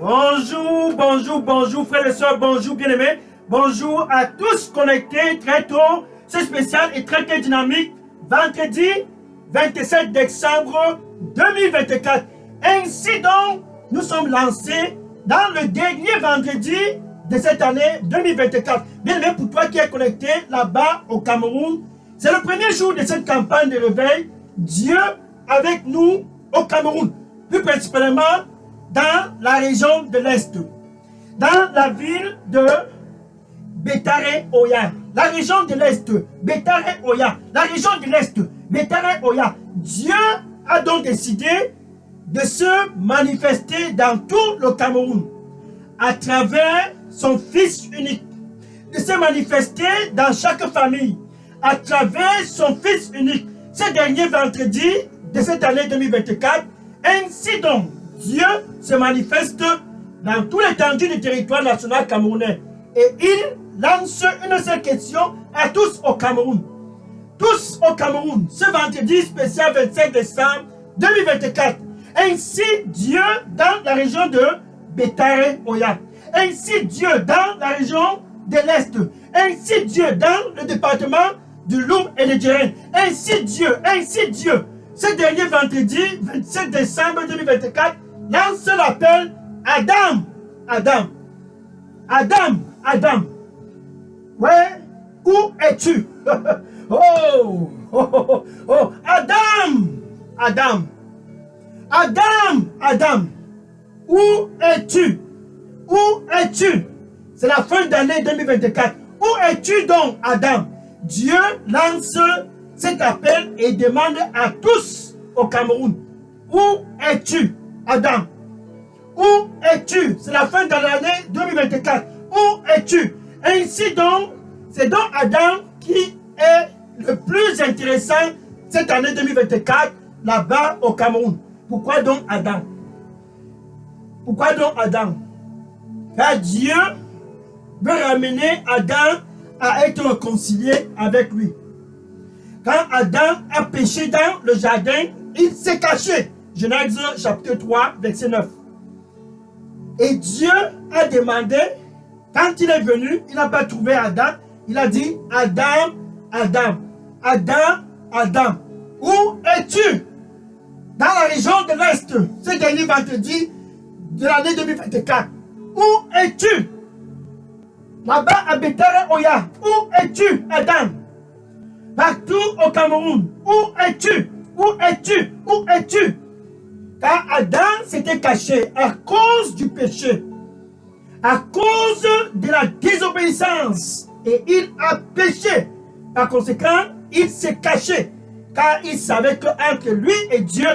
Bonjour, bonjour, bonjour, frères et sœurs, bonjour, bien-aimés. Bonjour à tous connectés très tôt. C'est spécial et très, très dynamique. Vendredi 27 décembre 2024. Ainsi donc, nous sommes lancés dans le dernier vendredi de cette année 2024. Bien-aimé, pour toi qui es connecté là-bas au Cameroun, c'est le premier jour de cette campagne de réveil. Dieu avec nous au Cameroun. Plus principalement dans la région de l'Est, dans la ville de Bétaré-Oya, la région de l'Est, Bétaré-Oya, la région de l'Est, Bétaré-Oya. Dieu a donc décidé de se manifester dans tout le Cameroun à travers son Fils unique, de se manifester dans chaque famille à travers son Fils unique. Ce dernier vendredi de cette année 2024, ainsi donc, Dieu se manifeste dans tout l'étendue du territoire national camerounais. Et il lance une seule question à tous au Cameroun. Tous au Cameroun, ce vendredi spécial 25 décembre 2024. Ainsi Dieu dans la région de Bétaré-Oya. Ainsi Dieu dans la région de l'Est. Ainsi Dieu dans le département de Loum et de Djeren. Ainsi Dieu. Ce dernier vendredi 27 décembre 2024, lance l'appel Adam. Ouais, où es-tu? Oh, Adam, où es-tu? C'est la fin d'année 2024. Où es-tu donc, Adam? Dieu lance cet appel et demande à tous au Cameroun. Où es-tu, Adam? Où es-tu? C'est la fin de l'année 2024. Où es-tu? Ainsi donc, c'est donc Adam qui est le plus intéressant cette année 2024 là-bas au Cameroun. Pourquoi donc Adam? Car Dieu veut ramener Adam à être réconcilié avec lui. Quand Adam a péché dans le jardin, il s'est caché. Genèse chapitre 3, verset 9. Et Dieu a demandé, quand il est venu, il n'a pas trouvé Adam, il a dit, Adam, où es-tu? Dans la région de l'Est, ce dernier vendredi de l'année 2024. Où es-tu? Là-bas à Bétaré-Oya, où es-tu, Adam? Partout au Cameroun, où es-tu? Car Adam s'était caché à cause du péché, à cause de la désobéissance, et il a péché. Par conséquent, il s'est caché, car il savait qu'entre lui et Dieu,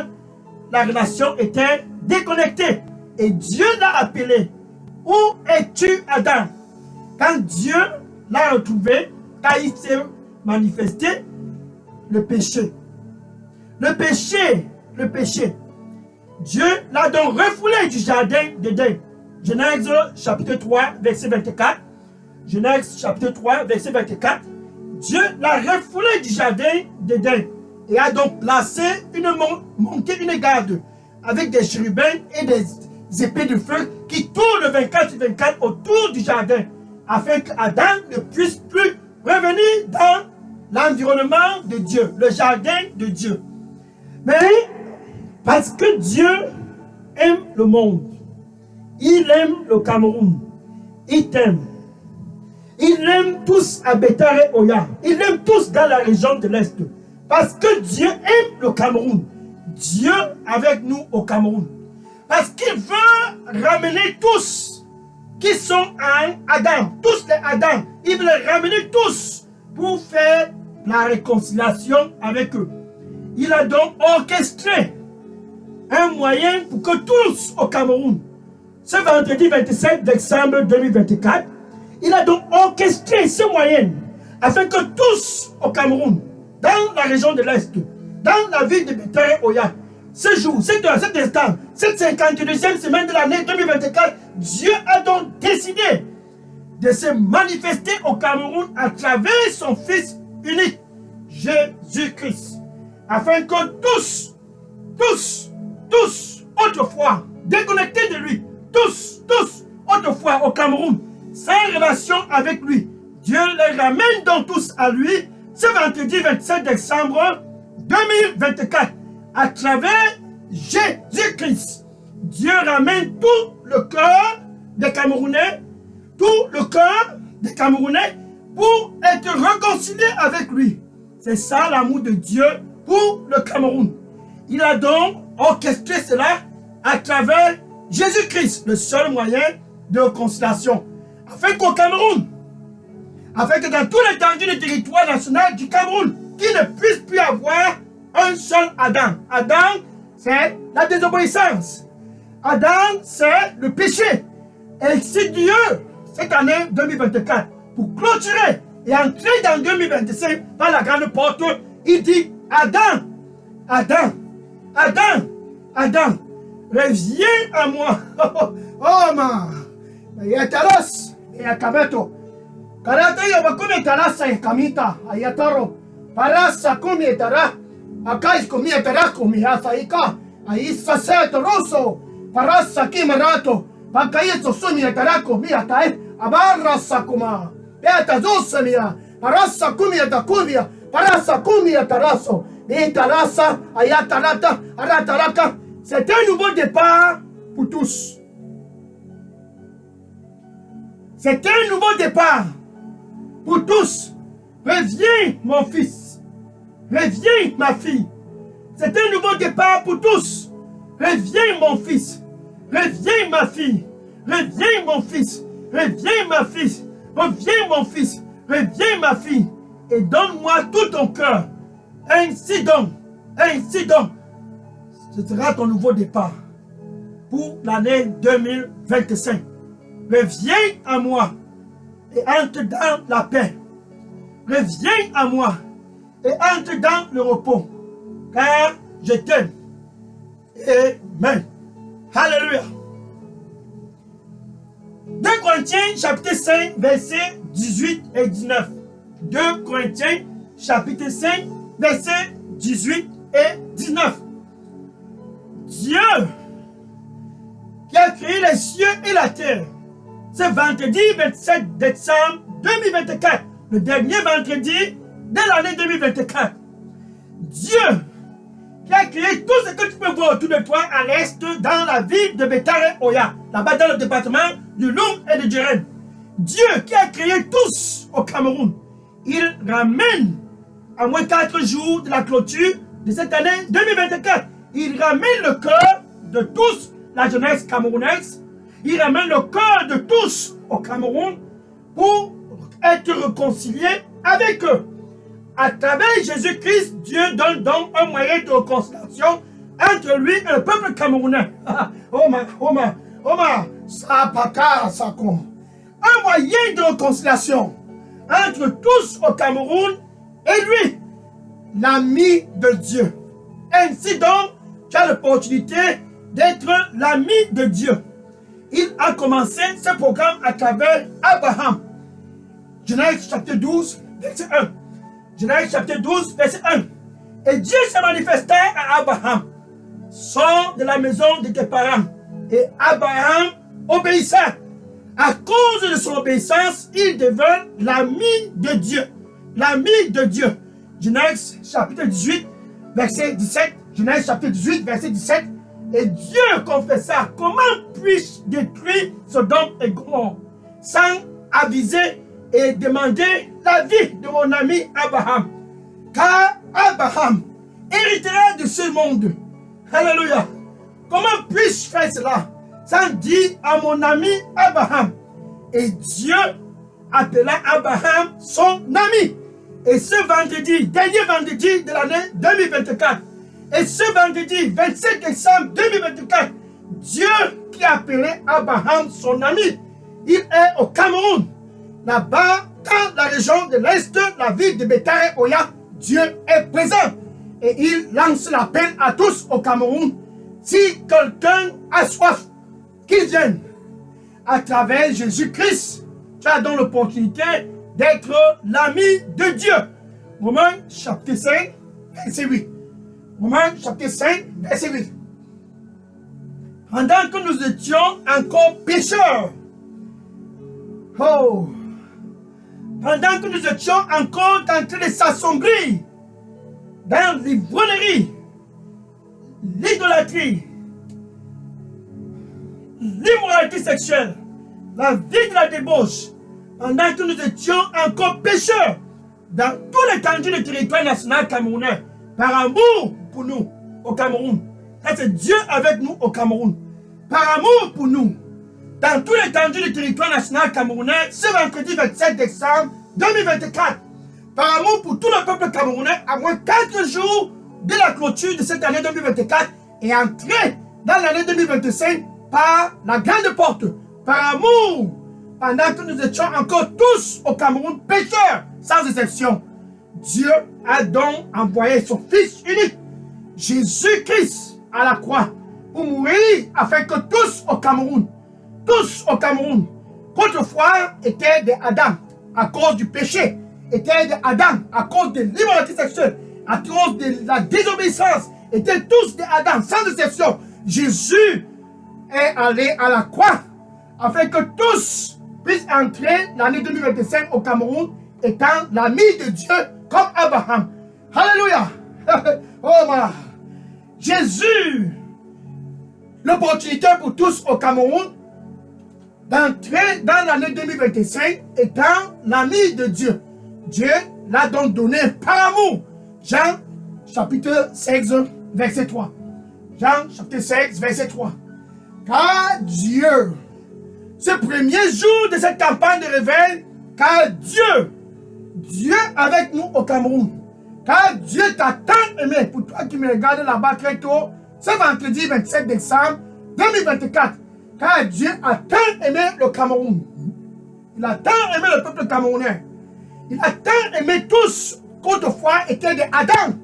la relation était déconnectée. Et Dieu l'a appelé. Où es-tu, Adam? Quand Dieu l'a retrouvé, car il s'est manifesté, le péché. Dieu l'a donc refoulé du jardin d'Éden. Genèse chapitre 3, verset 24. Dieu l'a refoulé du jardin d'Éden et a donc placé monté une garde avec des chérubins et des épées de feu qui tournent 24/24 autour du jardin afin qu'Adam ne puisse plus revenir dans l'environnement de Dieu, le jardin de Dieu. Mais parce que Dieu aime le monde, il aime le Cameroun, il t'aime. Il aime tous à Bétaré-Oya, il aime tous dans la région de l'Est. Parce que Dieu aime le Cameroun, Dieu avec nous au Cameroun. Parce qu'il veut ramener tous qui sont en Adam, tous les Adam, il veut les ramener tous pour faire la réconciliation avec eux. Il a donc orchestré un moyen pour que tous au Cameroun, ce vendredi 27 décembre 2024, il a donc orchestré ce moyen afin que tous au Cameroun, dans la région de l'Est, dans la ville de Bétaré-Oya, ce jour, cette heure, cet instant, cette 52e semaine de l'année 2024, Dieu a donc décidé de se manifester au Cameroun à travers son Fils unique, Jésus-Christ, afin que tous, autrefois, déconnectés de lui, tous, autrefois au Cameroun, sans relation avec lui. Dieu les ramène donc tous à lui ce vendredi 27 décembre 2024 à travers Jésus-Christ. Dieu ramène tout le cœur des Camerounais, pour être réconcilié avec lui. C'est ça l'amour de Dieu pour le Cameroun. Il a donc orchestré cela à travers Jésus-Christ, le seul moyen de réconciliation. Afin qu'au Cameroun, afin que dans tous les étendues du territoire national du Cameroun, qu'il ne puisse plus avoir un seul Adam. Adam, c'est la désobéissance. Adam, c'est le péché. Et si Dieu, cette année 2024, pour clôturer et entrer dans 2025 par la grande porte, il dit Adam, reviens à moi. Oh man, Yataros, Yakabeto. Karata Yabakumi Tarasa Kamita, Ayataro, Parasa Kumi Tara, Akai Kumi Tara Kumi Afaika, Aisa Seto Rosso, Parasa Kimarato, Pakayeto Sumi Tarako, Miatai, Abarra Sakuma, Beata Zosamia, Parasa Kumi Takumia, Parasa Kumi Taraso, Itarasa, Ayatarata, Arataraka. C'est un nouveau départ pour tous. C'est un nouveau départ pour tous. Reviens, mon fils. Reviens, ma fille. C'est un nouveau départ pour tous. Reviens, mon fils. Reviens, ma fille. Reviens, mon fils. Reviens, ma fille. Reviens, mon fils. Reviens, ma fille. Et donne-moi tout ton cœur. Ainsi donc. Ce sera ton nouveau départ pour l'année 2025. Reviens à moi et entre dans la paix. Reviens à moi et entre dans le repos, car je t'aime. Amen. Alléluia. 2 Corinthiens chapitre 5, versets 18 et 19. 2 Corinthiens chapitre 5, versets 18 et 19. Dieu qui a créé les cieux et la terre, ce vendredi 27 décembre 2024, le dernier vendredi de l'année 2024. Dieu qui a créé tout ce que tu peux voir autour de toi à l'est dans la ville de Betare Oya, là-bas dans le département du Lung et de Djeren. Dieu qui a créé tous au Cameroun, il ramène à moins 4 jours de la clôture de cette année 2024. Il ramène le cœur de tous, la jeunesse camerounaise. Il ramène le cœur de tous au Cameroun pour être réconcilié avec eux. À travers Jésus-Christ, Dieu donne donc un moyen de réconciliation entre lui et le peuple camerounais. Un moyen de réconciliation entre tous au Cameroun et lui, l'ami de Dieu. Ainsi donc, tu as l'opportunité d'être l'ami de Dieu. Il a commencé ce programme à travers Abraham. Genèse chapitre 12, verset 1. Genèse chapitre 12, verset 1. Et Dieu s'est manifesté à Abraham. Sors de la maison de tes parents. Et Abraham obéissa. À cause de son obéissance, il devint l'ami de Dieu. L'ami de Dieu. Genèse chapitre 18, verset 17. Genèse chapitre 18, verset 17. Et Dieu confessa, comment puis-je détruire Sodome et Gomorrhe sans aviser et demander l'avis de mon ami Abraham. Car Abraham héritera de ce monde. Alléluia. Comment puis-je faire cela sans dire à mon ami Abraham? Et Dieu appela Abraham son ami. Et ce vendredi, dernier vendredi de l'année 2024, et ce vendredi 27 décembre 2024, Dieu qui a appelé Abraham son ami, il est au Cameroun. Là-bas, dans la région de l'Est, la ville de Betare Oya, Dieu est présent. Et il lance l'appel à tous au Cameroun. Si quelqu'un a soif, qu'il vienne. À travers Jésus-Christ, tu as donc l'opportunité d'être l'ami de Dieu. Romains chapitre 5, verset 8. Romains chapitre 5, verset 8. pendant que nous étions encore pécheurs. Oh, pendant que nous étions encore en train de s'assombrir dans l'ivrognerie, l'idolâtrie, l'immoralité sexuelle, la vie de la débauche, pendant que nous étions encore pécheurs dans tout l'étendue du territoire national camerounais, par amour pour nous au Cameroun. Ça, c'est Dieu avec nous au Cameroun. Par amour pour nous, dans tout l'étendue du territoire national camerounais, ce vendredi 27 décembre 2024, par amour pour tout le peuple camerounais, à moins 4 jours de la clôture de cette année 2024 et entrer dans l'année 2025 par la grande porte, par amour, pendant que nous étions encore tous au Cameroun pécheurs, sans exception. Dieu a donc envoyé son Fils unique, Jésus-Christ, à la croix, pour mourir afin que tous au Cameroun, qu'autrefois étaient des Adam à cause du péché, étaient des Adam à cause de l'immoralité sexuelle, à cause de la désobéissance, étaient tous des Adam, sans exception. Jésus est allé à la croix afin que tous puissent entrer l'année 2025 au Cameroun étant l'ami de Dieu comme Abraham. Alléluia. Oh ma. Jésus, l'opportunité pour tous au Cameroun d'entrer dans l'année 2025 étant l'ami de Dieu. Dieu l'a donc donné par amour. Jean chapitre 16 verset 3. Jean chapitre 16 verset 3. Car Dieu, ce premier jour de cette campagne de réveil, car Dieu avec nous au Cameroun, car Dieu t'a tant aimé, pour toi qui me regardes là-bas très tôt, ce vendredi 27 décembre 2024, car Dieu a tant aimé le Cameroun. Il a tant aimé le peuple camerounais. Il a tant aimé tous qu'autrefois étaient des Adam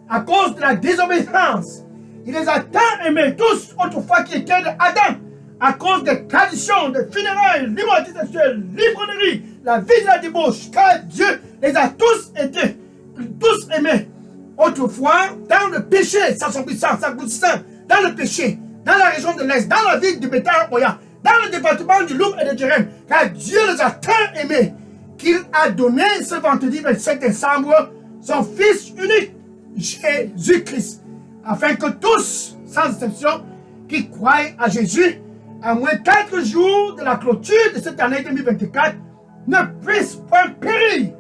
à cause de la désobéissance. Il les a tant aimés tous autrefois qui étaient des Adam à cause des traditions, des funérailles, l'immoralité sexuelle, l'ivrognerie, la vie de la débauche, car Dieu les a tous aimés autrefois dans le péché, s'assombrissant, s'agrossissant, dans le péché, dans la région de l'Est, dans la ville de Béthel-Oya, dans le département du Loum et de Djerem, car Dieu les a tant aimés qu'il a donné ce vendredi 27 décembre son Fils unique, Jésus-Christ, afin que tous, sans exception, qui croient à Jésus, à moins 4 jours de la clôture de cette année 2024, ne puissent point périr.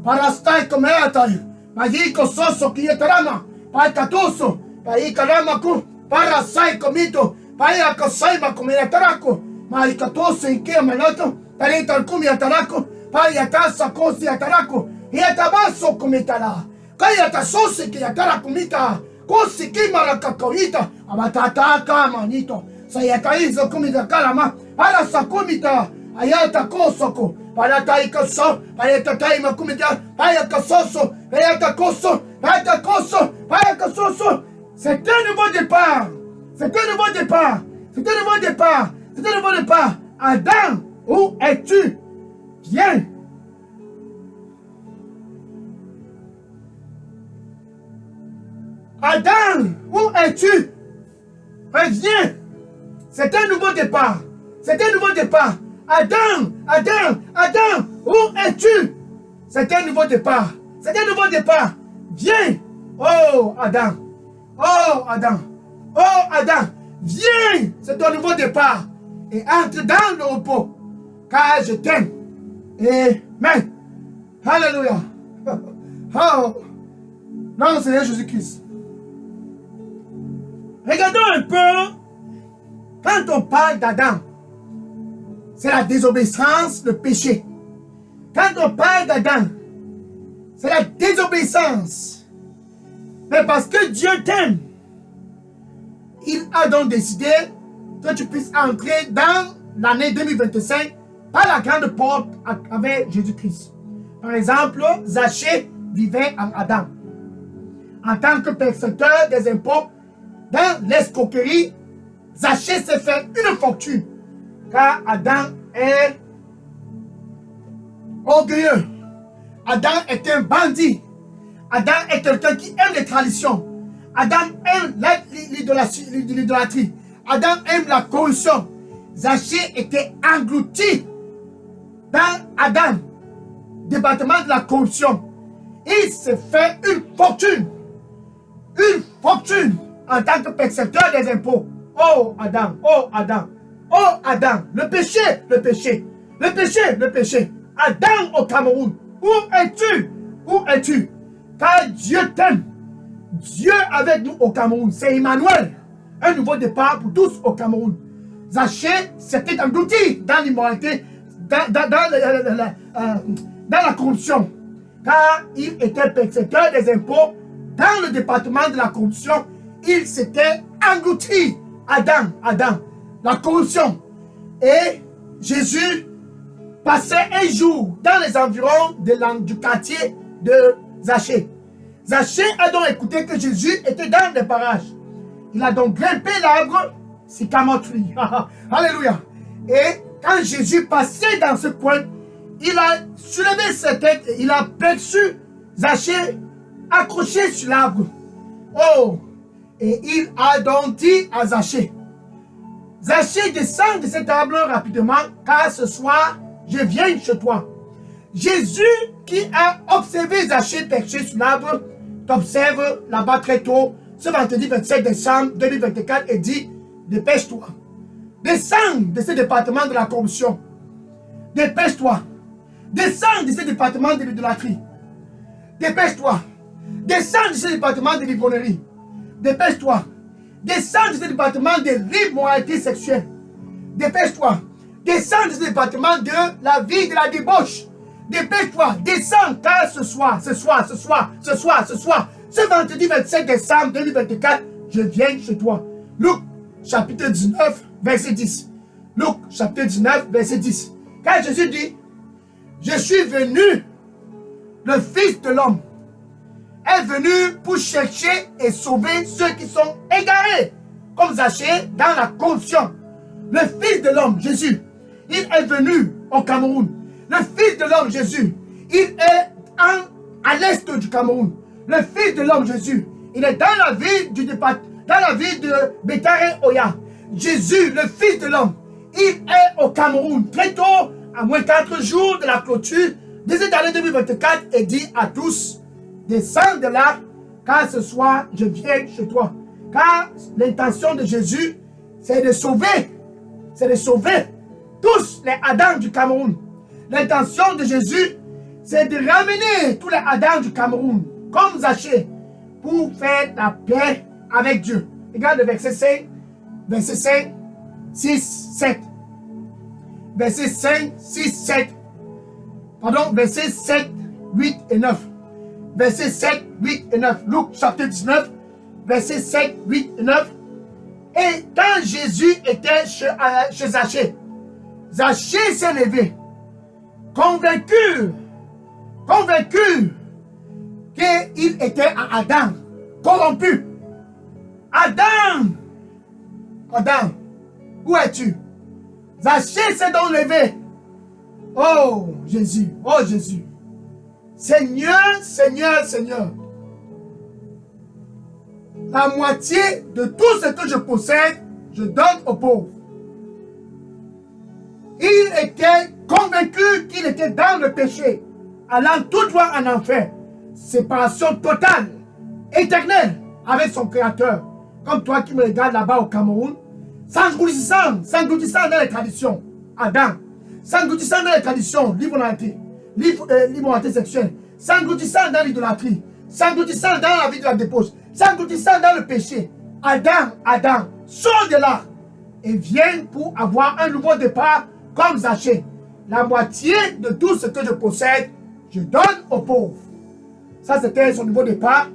Parastai comeatai, magiko soso kietarama, paikatuso, paikaramaku, parasai comito, paikasai makumiatarako, maikatuso inkia manato, paritar kumiatarako, paikasa kosi atarako, iatabaso kumitara, kayatasosi kiatarakumita, kosi kimarakakoita, abatataka manito, sayataizo kumidakarama, parasakumita, ayata kosoko, Parataikoso, Paratakaima Kumita, Payakasoso, Payakakoso, Payakakoso, Payakasoso. C'est un nouveau départ. C'est un nouveau départ. C'est un nouveau départ. C'est un nouveau départ. Adam, où es-tu? Viens. Adam, où es-tu? Viens. C'est un nouveau départ. C'est un nouveau départ. Adam, où es-tu? C'est un nouveau départ. C'est un nouveau départ. Viens. Oh, Adam. Oh, Adam. Oh, Adam. Viens. C'est ton nouveau départ. Et entre dans le repos. Car je t'aime. Amen. Alléluia. Oh. Non, Seigneur Jésus-Christ. Regardons un peu. Quand on parle d'Adam, c'est la désobéissance, le péché. Quand on parle d'Adam, c'est la désobéissance. Mais parce que Dieu t'aime, il a donc décidé que tu puisses entrer dans l'année 2025 par la grande porte avec Jésus-Christ. Par exemple, Zachée vivait en Adam. En tant que percepteur des impôts, dans l'escroquerie, Zachée s'est fait une fortune. Car Adam est orgueilleux. Adam est un bandit. Adam est quelqu'un qui aime les traditions. Adam aime l'idolâtrie. Adam aime la corruption. Zachée était englouti dans Adam, département de la corruption. Il s'est fait une fortune en tant que percepteur des impôts. Oh Adam, oh Adam, oh Adam, le péché. Adam au Cameroun, où es-tu? Où es-tu? Car Dieu t'aime. Dieu avec nous au Cameroun, c'est Emmanuel. Un nouveau départ pour tous au Cameroun. Zachée s'était englouti dans l'immoralité, dans la corruption. Car il était percepteur des impôts dans le département de la corruption. Il s'était englouti. Adam, la corruption. Et Jésus passait un jour dans les environs du quartier de Zachée. Zachée a donc écouté que Jésus était dans les parages. Il a donc grimpé l'arbre sycamore tree. Alléluia. Et quand Jésus passait dans ce coin, il a soulevé sa tête et il a perçu Zachée accroché sur l'arbre. Oh! Et il a donc dit à Zachée, Zachée, descends de cet arbre rapidement, car ce soir, je viens chez toi. Jésus, qui a observé Zachée perché sur l'arbre, t'observe là-bas très tôt, ce vendredi 27 décembre 2024, et dit, dépêche-toi. Descends de ce département de la corruption. Dépêche-toi. Descends de ce département de l'idolâtrie. Dépêche-toi. Descends de ce département de l'ivrognerie. Dépêche-toi. Descends de ce département de l'immoralité sexuelle. Dépêche-toi. Descends de ce département de la vie de la débauche. Dépêche-toi. Descends, car ce soir, ce vendredi 27 décembre 2024, je viens chez toi. Luc, chapitre 19, verset 10. Luc, chapitre 19, verset 10. Car Jésus dit, je suis venu, le Fils de l'homme est venu pour chercher et sauver ceux qui sont égarés, comme Zachée dans la corruption. Le Fils de l'homme, Jésus, il est venu au Cameroun. Le Fils de l'homme, Jésus, il est à l'est du Cameroun. Le Fils de l'homme, Jésus, il est dans la ville de Bétaré Oya. Jésus, le Fils de l'homme, il est au Cameroun. Très tôt, à moins 4 jours de la clôture de cette année 2024, et dit à tous, descends de là, car ce soir, je viens chez toi. Car l'intention de Jésus, c'est de sauver tous les Adams du Cameroun. L'intention de Jésus, c'est de ramener tous les Adams du Cameroun, comme Zachée, pour faire la paix avec Dieu. Regarde le verset 5, 6, 7. Verset 5, 6, 7. Pardon, verset 7, 8 et 9. Verset 7, 8 et 9. Luc chapitre 19, verset 7, 8 et 9. Et quand Jésus était chez Zachée, Zachée s'est levé, convaincu qu'il était à Adam, corrompu. Adam, où es-tu? Zachée s'est donc levé. Oh Jésus, Seigneur, la moitié de tout ce que je possède, je donne aux pauvres. Il était convaincu qu'il était dans le péché, allant tout droit en enfer. Séparation totale, éternelle avec son Créateur. Comme toi qui me regardes là-bas au Cameroun, s'engloutissant dans les traditions, Adam, s'engloutissant dans les traditions, l'immoralité sexuelle, s'engloutissant dans l'idolâtrie, s'engloutissant dans la vie de la débauche, s'engloutissant dans le péché. Adam, sors de là et viens pour avoir un nouveau départ comme Zachée. La moitié de tout ce que je possède, je donne aux pauvres. Ça, c'était son nouveau départ.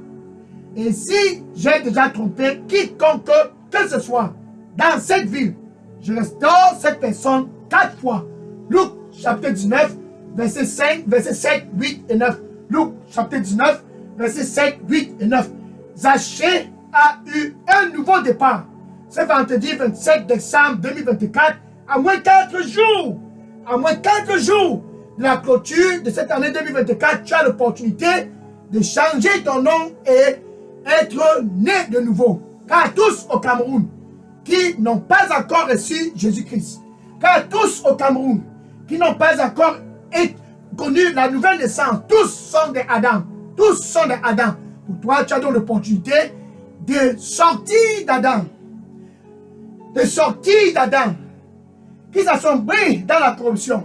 Et si j'ai déjà trompé quiconque que ce soit dans cette ville, je restaure cette personne 4 fois. Luc chapitre 19, verset 5, verset 7, 8 et 9. Luc chapitre 19, verset 7, 8 et 9. Zachée a eu un nouveau départ. ce vendredi 27 décembre 2024, à moins 4 jours, de la clôture de cette année 2024, tu as l'opportunité de changer ton nom et être né de nouveau. Car tous au Cameroun qui n'ont pas encore reçu Jésus-Christ, car tous au Cameroun qui n'ont pas encore connu la nouvelle naissance, tous sont des Adam. Tous sont des Adam. Pour toi, tu as donc l'opportunité de sortir d'Adam. De sortir d'Adam. Qui s'assombrit dans la corruption.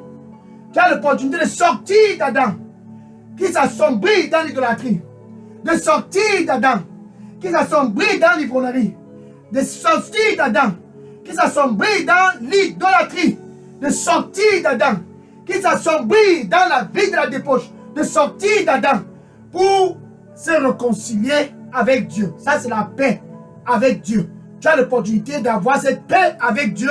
Tu as l'opportunité de sortir d'Adam. Qui s'assombrit dans l'idolâtrie. De sortir d'Adam. Qui s'assombrit dans l'ivrognerie. De sortir d'Adam. Qui s'assombrit dans l'idolâtrie. De sortir d'Adam. Qui s'assombrit dans la vie de la débauche. De sortir d'Adam. Pour se réconcilier avec Dieu. Ça, c'est la paix avec Dieu. Tu as l'opportunité d'avoir cette paix avec Dieu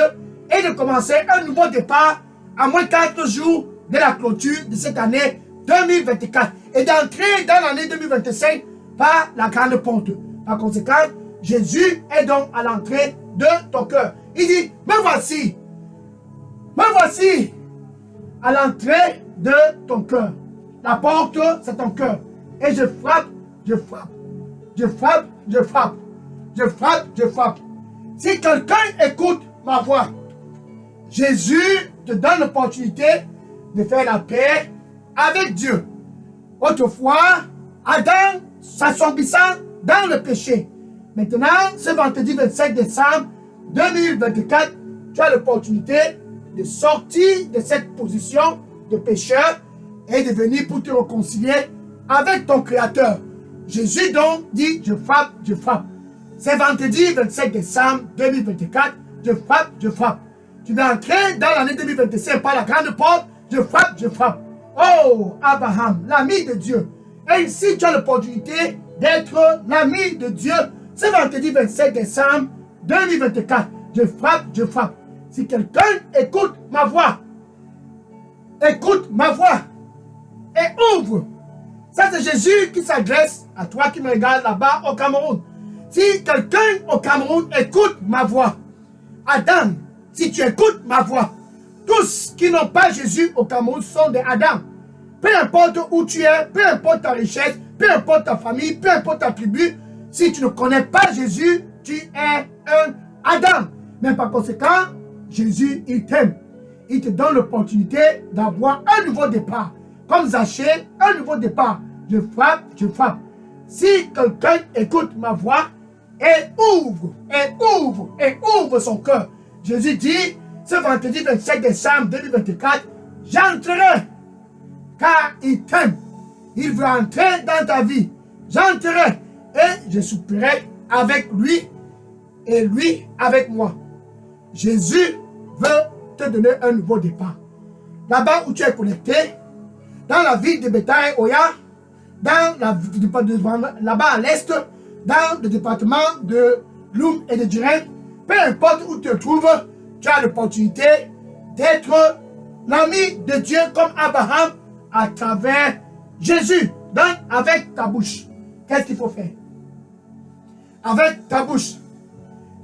et de commencer un nouveau départ à moins 4 jours de la clôture de cette année 2024 et d'entrer dans l'année 2025 par la grande porte. Par conséquent, Jésus est donc à l'entrée de ton cœur. Il dit, me voici à l'entrée de ton cœur. La porte, c'est ton cœur. Et je frappe, je frappe, je frappe, je frappe, je frappe, je frappe. Si quelqu'un écoute ma voix, Jésus te donne l'opportunité de faire la paix avec Dieu. Autrefois, Adam s'assombrissant dans le péché. Maintenant, ce vendredi 25 décembre 2024, tu as l'opportunité de sortir de cette position de pécheur et de venir pour te réconcilier avec ton Créateur. Jésus donc dit, je frappe, je frappe. C'est vendredi 25 décembre 2024, je frappe, je frappe. Tu vas entrer dans l'année 2025 par la grande porte, je frappe, je frappe. Oh, Abraham, l'ami de Dieu. Et ici, tu as l'opportunité d'être l'ami de Dieu. C'est vendredi 25 décembre 2024, je frappe, je frappe. Si quelqu'un écoute ma voix et ouvre. Ça, c'est Jésus qui s'adresse à toi qui me regarde là-bas au Cameroun. Si quelqu'un au Cameroun écoute ma voix, Adam, si tu écoutes ma voix, tous qui n'ont pas Jésus au Cameroun sont des Adam. Peu importe où tu es, peu importe ta richesse, peu importe ta famille, peu importe ta tribu, si tu ne connais pas Jésus, tu es un Adam. Mais par conséquent, Jésus, il t'aime. Il te donne l'opportunité d'avoir un nouveau départ. Comme Zachée, un nouveau départ. Je frappe, je frappe. Si quelqu'un écoute ma voix et ouvre son cœur, Jésus dit, ce vendredi 25 décembre 2024, j'entrerai, car il t'aime. Il veut entrer dans ta vie. J'entrerai et je souperai avec lui et lui avec moi. Jésus veut te donner un nouveau départ. Là-bas où tu es connecté, dans la ville de Bétail, Oya, là-bas à l'est, dans le département de Loum et de Djiren, peu importe où tu te trouves, tu as l'opportunité d'être l'ami de Dieu comme Abraham à travers Jésus. Donc, avec ta bouche, qu'est-ce qu'il faut faire? Avec ta bouche,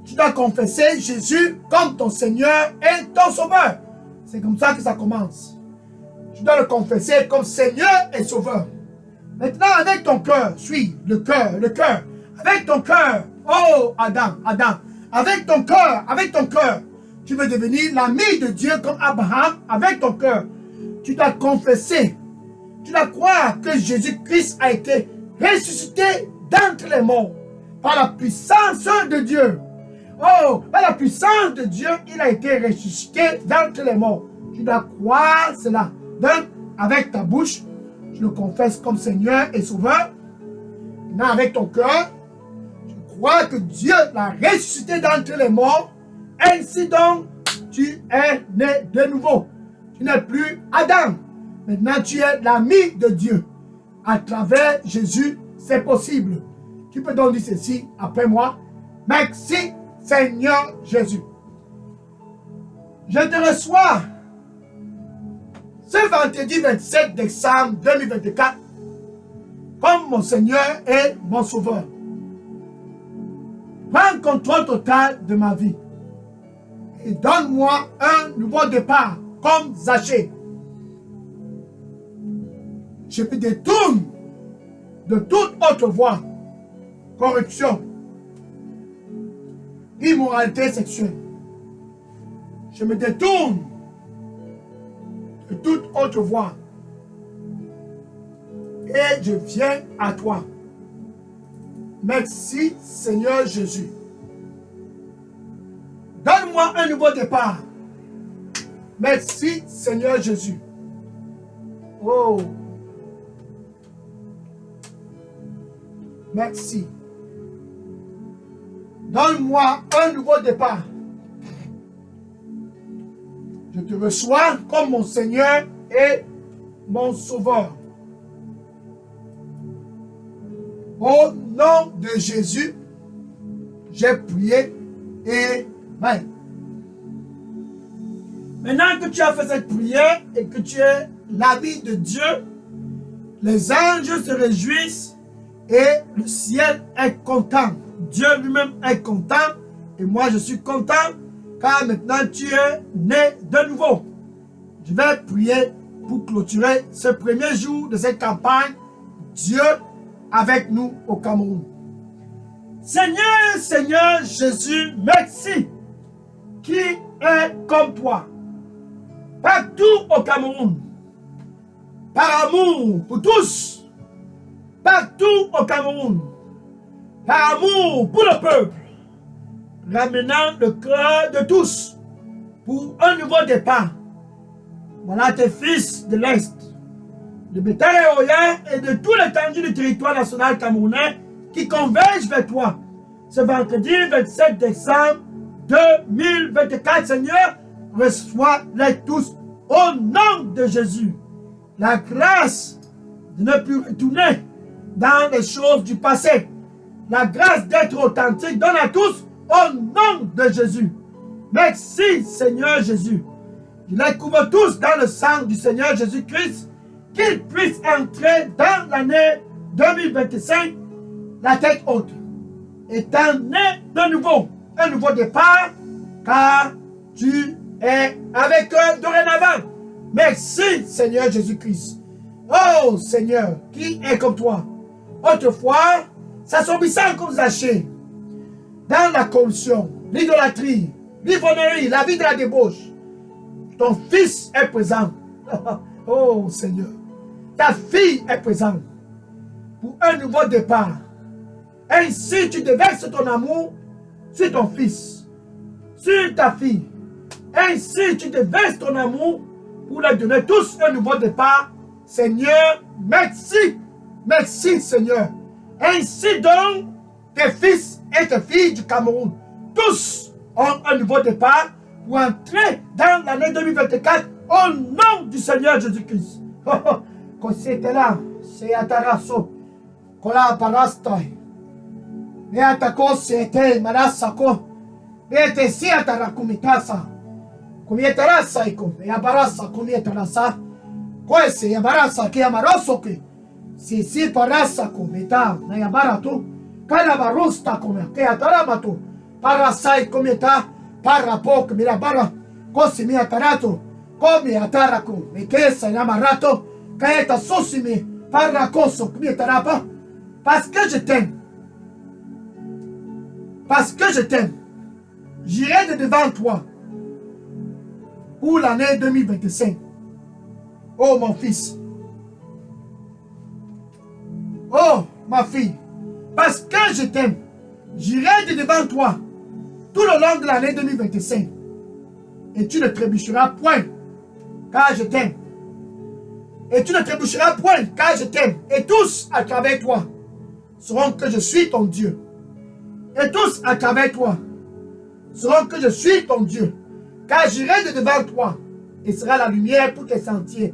tu dois confesser Jésus comme ton Seigneur et ton Sauveur. C'est comme ça que ça commence. Tu dois le confesser comme Seigneur et Sauveur. Maintenant, avec ton cœur, suis le cœur. Avec ton cœur, oh Adam, avec ton cœur, tu veux devenir l'ami de Dieu comme Abraham, avec ton cœur. Tu dois confesser, tu dois croire que Jésus-Christ a été ressuscité d'entre les morts par la puissance de Dieu. Oh, par la puissance de Dieu, il a été ressuscité d'entre les morts. Tu dois croire cela. Donc, avec ta bouche, tu le confesses comme Seigneur et Sauveur. Maintenant, avec ton cœur, tu crois que Dieu l'a ressuscité d'entre les morts. Ainsi donc, tu es né de nouveau. Tu n'es plus Adam. Maintenant, tu es l'ami de Dieu. À travers Jésus, c'est possible. Tu peux donc dire ceci après moi. Merci, Seigneur Jésus. Je te reçois ce vendredi 27 décembre 2024 comme mon Seigneur et mon Sauveur. Prends Prends contrôle total de ma vie. Et donne-moi un nouveau départ, comme Zachée. Je me détourne de toute autre voie. Corruption. Immoralité sexuelle. Je me détourne de toute autre voie. Et je viens à toi. Merci, Seigneur Jésus. Donne-moi un nouveau départ. Merci, Seigneur Jésus. Oh. Merci. Donne-moi un nouveau départ. Je te reçois comme mon Seigneur et mon Sauveur. Au nom de Jésus, j'ai prié et amen. Maintenant que tu as fait cette prière et que tu es l'ami de Dieu, les anges se réjouissent et le ciel est content. Dieu lui-même est content et moi je suis content car maintenant tu es né de nouveau. Je vais prier pour clôturer ce premier jour de cette campagne. Dieu avec nous au Cameroun. Seigneur, Seigneur Jésus, merci. Qui est comme toi? Partout au Cameroun. Par amour pour tous. Partout au Cameroun. Par amour pour le peuple. Ramenant le cœur de tous pour un nouveau départ. Voilà tes fils de l'Est, de Bétaréoya et de tout l'étendue du territoire national camerounais qui convergent vers toi. Ce vendredi 27 décembre 2024, Seigneur, reçois-les tous au nom de Jésus. La grâce de ne plus retourner dans les choses du passé. La grâce d'être authentique, donne à tous au nom de Jésus. Merci, Seigneur Jésus. Je les couvre tous dans le sang du Seigneur Jésus-Christ, qu'ils puissent entrer dans l'année 2025, la tête haute, étant nés de nouveau, un nouveau départ, car tu es avec eux dorénavant. Merci, Seigneur Jésus-Christ. Oh, Seigneur, qui est comme toi? Autrefois, s'assombissant comme Zachée, dans la corruption, l'idolâtrie, l'ivonnerie, la vie de la débauche, ton fils est présent. Oh Seigneur, ta fille est présente pour un nouveau départ. Ainsi, tu déverses ton amour sur ton fils, sur ta fille. Ainsi, tu déverses ton amour pour leur donner tous un nouveau départ. Seigneur, merci. Merci, Seigneur. Ainsi donc, tes fils et tes filles du Cameroun, tous ont un nouveau départ pour entrer dans l'année 2024 au nom du Seigneur Jésus-Christ. Quand c'était là, c'est Ataraso, Kola Parastai, mais Atako c'était Marasako, mais t'es si Atarakumitasa, Kumietarasa, et Abarasa, Kumietarasa, quoi c'est Abarasa qui Amarosoke, c'est si Parasa, Kumeta, Nayabarato, Kalabarusta, Kumete, Ataramato, Parasai, Kumeta, Parapok, Mirabara, Kosimi Atarato, Komi Atarako, Mikesa, Yamarato, Kaeta Sosimi, Parakoso, Kmitarapa, parce que je t'aime. Parce que je t'aime. J'irai de devant toi pour l'année 2025. Oh mon fils. Oh ma fille. Parce que je t'aime. J'irai de devant toi tout le long de l'année 2025. Et tu ne trébucheras point, car je t'aime. Et tu ne trébucheras point, car je t'aime. Et tous à travers toi sauront que je suis ton Dieu. Et tous à travers toi sauront que je suis ton Dieu. Car j'irai de devant toi et sera la lumière pour tes sentiers.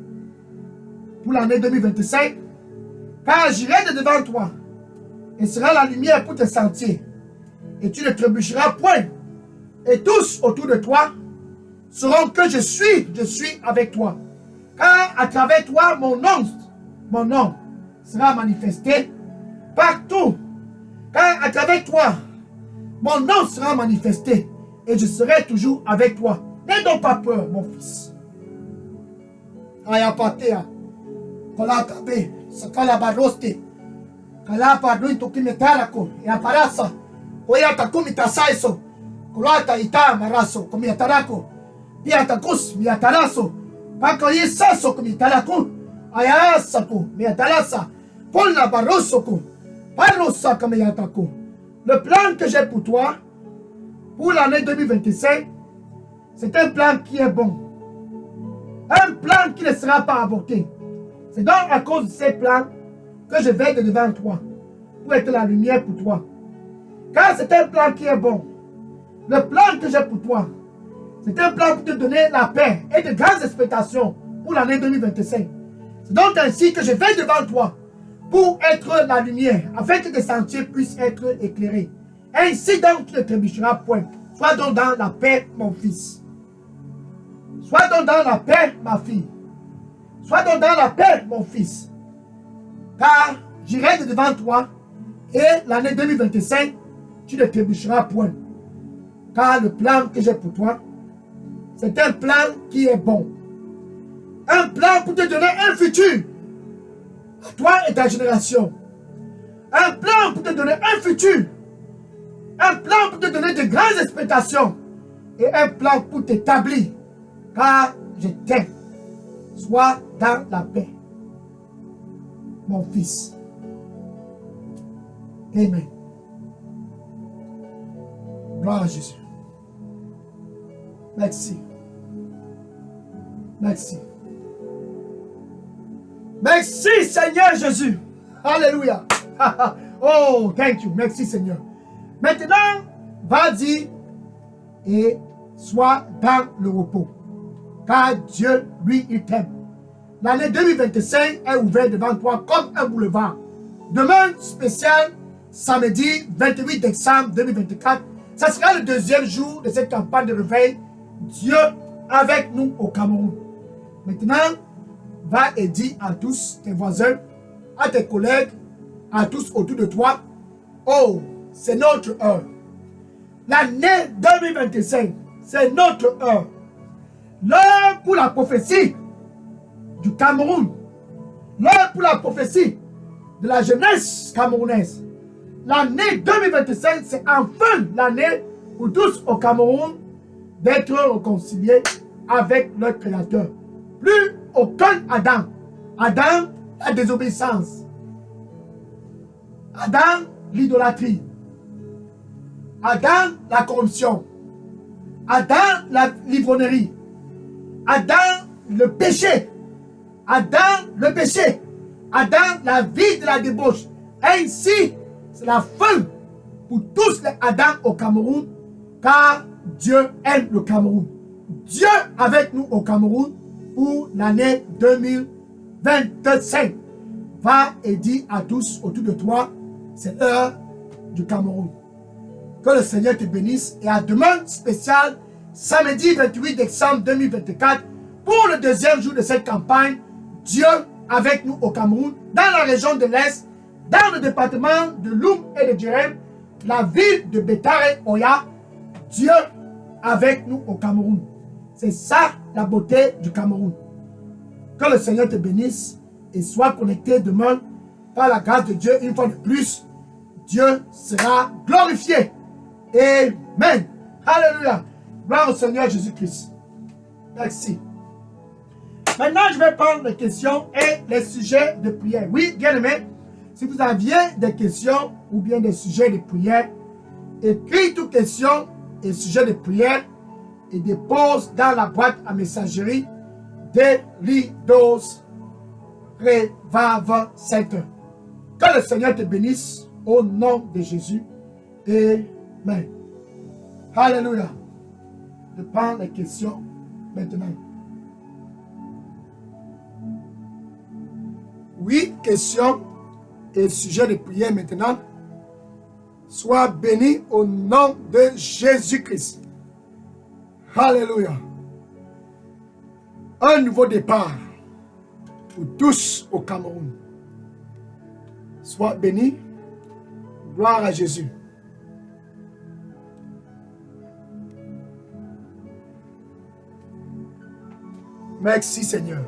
Pour l'année 2025, car j'irai de devant toi et sera la lumière pour tes sentiers. Et tu ne trébucheras point. Et tous autour de toi sauront que je suis avec toi. Car à travers toi, mon nom sera manifesté partout. Car à travers toi, mon nom sera manifesté et je serai toujours avec toi. N'aie donc pas peur, mon fils. Ayapatea, Kolakabe, Sakala Baroste, Kalapa Duito Kimetarako, Yaparasa, Oyata Kumitasaiso, Kolata Ita Maraso, Komiatarako, Piatakus, Miataraso, Pakoyisaso, Komitarako, Ayasako, Miatarasa, Pola Barosoko, Parosa Komiatako. Le plan que j'ai pour toi, pour l'année 2025, c'est un plan qui est bon. Un plan qui ne sera pas avorté. C'est donc à cause de ces plans que je vais de devant toi, pour être la lumière pour toi. Car c'est un plan qui est bon. Le plan que j'ai pour toi, c'est un plan pour te donner la paix et de grandes expectations pour l'année 2025. C'est donc ainsi que je vais devant toi, pour être la lumière, afin que tes sentiers puissent être éclairés. Ainsi donc tu ne trébucheras point. Sois donc dans la paix, mon fils. Sois donc dans la paix, ma fille. Sois donc dans la paix, mon fils. Car j'irai de devant toi et l'année 2025, tu ne trébucheras point. Car le plan que j'ai pour toi, c'est un plan qui est bon. Un plan pour te donner un futur. À toi et ta génération. Un plan pour te donner un futur. Un plan pour te donner de grandes expectations. Et un plan pour t'établir. Car je t'aime. Sois dans la paix. Mon fils. Amen. Gloire à Jésus. Merci. Merci. Merci Seigneur Jésus. Alléluia. Oh, thank you. Merci Seigneur. Maintenant, vas-y et sois dans le repos. Car Dieu, lui, il t'aime. L'année 2025 est ouverte devant toi comme un boulevard. Demain, spécial, samedi 28 décembre 2024, ça sera le deuxième jour de cette campagne de réveil. Dieu avec nous au Cameroun. Maintenant, va et dis à tous tes voisins, à tes collègues, à tous autour de toi, oh, c'est notre heure. L'année 2025, c'est notre heure. L'heure pour la prophétie du Cameroun. L'heure pour la prophétie de la jeunesse camerounaise. L'année 2025, c'est enfin l'année pour tous au Cameroun d'être réconciliés avec leur Créateur. Plus aucun Adam. Adam, la désobéissance. Adam, l'idolâtrie. Adam, la corruption. Adam, l'ivrognerie. Adam, le péché. Adam, le péché. Adam, la vie de la débauche. Ainsi, c'est la fin pour tous les Adam au Cameroun, car Dieu aime le Cameroun. Dieu avec nous au Cameroun pour l'année 2025. Va et dis à tous autour de toi, c'est l'heure du Cameroun. Que le Seigneur te bénisse et à demain spécial, samedi 28 décembre 2024, pour le deuxième jour de cette campagne, Dieu avec nous au Cameroun, dans la région de l'Est, dans le département de Loum et de Djerem, la ville de Betare Oya, Dieu avec nous au Cameroun. C'est ça la beauté du Cameroun. Que le Seigneur te bénisse et sois connecté demain par la grâce de Dieu une fois de plus. Dieu sera glorifié. Amen. Alléluia. Gloire au Seigneur Jésus-Christ. Merci. Maintenant, je vais prendre les questions et les sujets de prière. Oui, bien aimé, si vous aviez des questions ou bien des sujets de prière, écris toutes questions et sujets de prière et dépose dans la boîte à messagerie des Ridos Revav Center. Que le Seigneur te bénisse au nom de Jésus. Amen. Alléluia. Je prends les questions maintenant. Oui, questions et sujet de prière maintenant. Sois béni au nom de Jésus-Christ. Alléluia. Un nouveau départ pour tous au Cameroun. Sois béni. Gloire à Jésus. Merci Seigneur.